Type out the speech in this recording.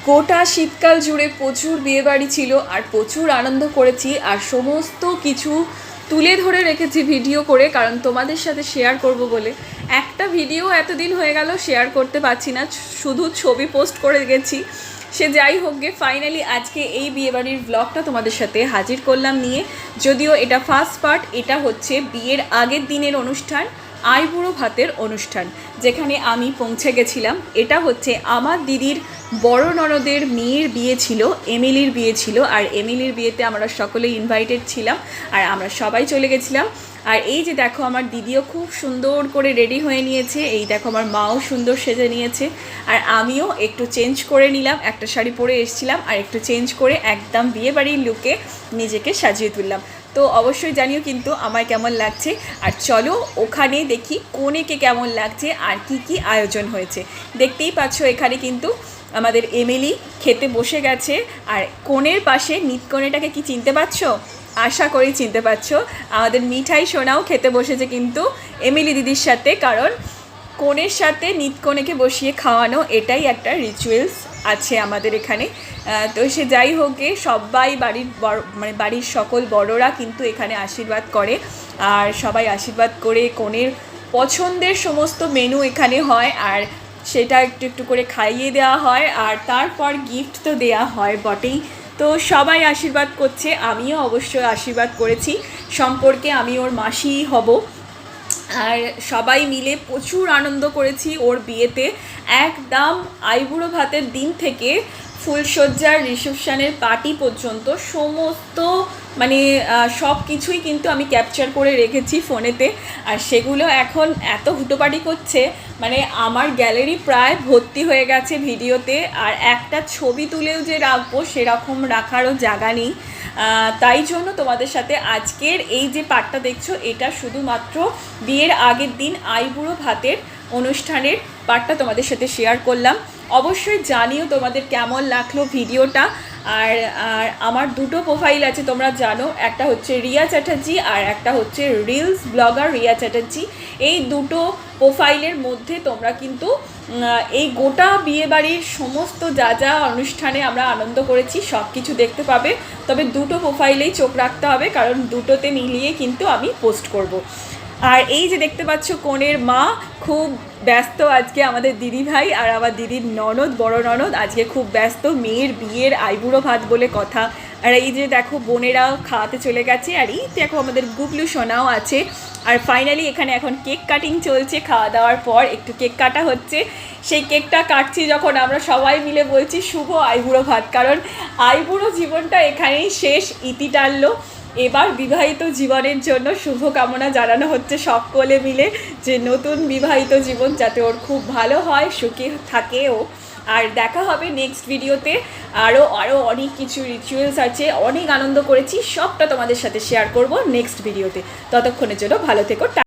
গোটা শীতকাল জুড়ে প্রচুর বিয়েবাড়ি ছিল আর প্রচুর আনন্দ করেছি আর সমস্ত কিছু তুলে ধরে রেখেছি ভিডিও করে, কারণ তোমাদের সাথে শেয়ার করব বলে। একটা ভিডিও এতদিন হয়ে গেল শেয়ার করতে পারছি না, শুধু ছবি পোস্ট করে গেছি। সে যাই হোক গে, ফাইনালি আজকে এই বিয়েবাড়ির ব্লগটা তোমাদের সাথে হাজির করলাম নিয়ে। যদিও এটা ফার্স্ট পার্ট, এটা হচ্ছে বিয়ের আগের দিনের অনুষ্ঠান, আইবুড়ো ভাতের অনুষ্ঠান, যেখানে আমি পৌঁছে গেছিলাম। এটা হচ্ছে আমার দিদির বড় ননদের মেয়ের বিয়ে ছিল, এমিলির বিয়ে ছিল। আর এমিলির বিয়েতে আমরা সকলেই ইনভাইটেড ছিলাম আর আমরা সবাই চলে গেছিলাম। আর এই যে দেখো, আমার দিদিও খুব সুন্দর করে রেডি হয়ে নিয়েছে। এই দেখো, আমার মাও সুন্দর সেজে নিয়েছে আর আমিও একটু চেঞ্জ করে নিলাম। একটা শাড়ি পরে এসেছিলাম আর একটু চেঞ্জ করে একদম বিয়েবাড়ির লুকে নিজেকে সাজিয়ে তুললাম। তো অবশ্যই জানিও কিন্তু আমায় কেমন লাগছে। আর চলো ওখানে দেখি কনেকে কেমন লাগছে আর কি কি আয়োজন হয়েছে। দেখতেই পাচ্ছ এখানে কিন্তু আমাদের এমিলি খেতে বসে গেছে। আর কনের পাশে নিতকনেটাকে কি চিনতে পারছো? আশা করি চিনতে পারছো। আমাদের মিঠাই সোনাও খেতে বসেছে কিন্তু এমিলি দিদির সাথে, কারণ কনের সাথে নিতকনেকে বসিয়ে খাওয়ানো এটাই একটা রিচুয়ালস আছে আমাদের এখানে। তো সে যাই হোক, সবাই বাড়ির বাড়ির সকল বড়রা কিন্তু এখানে আশীর্বাদ করে আর সবাই আশীর্বাদ করে কনের পছন্দের সমস্ত মেনু এখানে হয় আর সেটা একটু একটু করে খাইয়ে দেওয়া হয়। আর তারপর গিফট তো দেওয়া হয় বটেই। তো সবাই আশীর্বাদ করছে, আমিও অবশ্যই আশীর্বাদ করেছি। সম্পর্কে আমি ওর মাসিই হব। আর সবাই মিলে প্রচুর আনন্দ করেছি ওর বিয়েতে। একদম আইবুড়ো ভাতের দিন থেকে ফুলসজ্জার রিসেপশানের পার্টি পর্যন্ত সমস্ত সব কিছুই কিন্তু আমি ক্যাপচার করে রেখেছি ফোনেতে। আর সেগুলো এখন এত হুটোপাটি করছে, আমার গ্যালারি প্রায় ভর্তি হয়ে গেছে ভিডিওতে। আর একটা ছবি তুলেও যে রাখবো সেরকম রাখারও জায়গা নেই। তাই জন্য তোমাদের সাথে আজকের এই যে পার্টটা দেখছো, এটা শুধুমাত্র বিয়ের আগের দিন আইবুড়ো ভাতের অনুষ্ঠানের পার্টটা তোমাদের সাথে শেয়ার করলাম। অবশ্যই জানিও তোমাদের কেমন লাগলো ভিডিওটা। আর আমার দুটো প্রোফাইল আছে তোমরা জানো, একটা হচ্ছে রিয়া চ্যাটার্জি আর একটা হচ্ছে রিলস ব্লগার রিয়া চ্যাটার্জি। এই দুটো প্রোফাইলের মধ্যে তোমরা কিন্তু এই গোটা বিয়েবাড়ির সমস্ত যা যা অনুষ্ঠানে আমরা আনন্দ করেছি সব কিছু দেখতে পাবে। তবে দুটো প্রোফাইলেই চোখ রাখতে হবে, কারণ দুটোতে মিলিয়ে কিন্তু আমি পোস্ট করব। আর এই যে দেখতে পাচ্ছ, কনের মা খুব ব্যস্ত আজকে। আমাদের দিদি ভাই আর আমার দিদির ননদ, বড় ননদ আজকে খুব ব্যস্ত, মেয়ের বিয়ের আইবুড়ো ভাত বলে কথা। আর এই যে দেখো, বোনেরাও খাওয়াতে চলে গেছে। আর এই দেখো, আমাদের গুগলু সোনাও আছে। আর ফাইনালি এখানে এখন কেক কাটিং চলছে। খাওয়া দাওয়ার পর একটু কেক কাটা হচ্ছে। সেই কেকটা কাটছি যখন আমরা সবাই মিলে বলছি শুভ আইবুড়ো ভাত, কারণ আইবুড়ো জীবনটা এখানেই শেষ, ইতি টানলো। এবার বিবাহিত জীবনের জন্য শুভকামনা জানানো হচ্ছে সকলে মিলে, যে নতুন বিবাহিত জীবন যাতে ওর খুব ভালো হয়, সুখে থাকে ও। আর দেখা হবে নেক্সট ভিডিওতে। আরও অনেক কিছু রিচুয়ালস আছে, অনেক আনন্দ করেছি, সবটা তোমাদের সাথে শেয়ার করব নেক্সট ভিডিওতে। ততক্ষণের জন্য ভালো থেকো।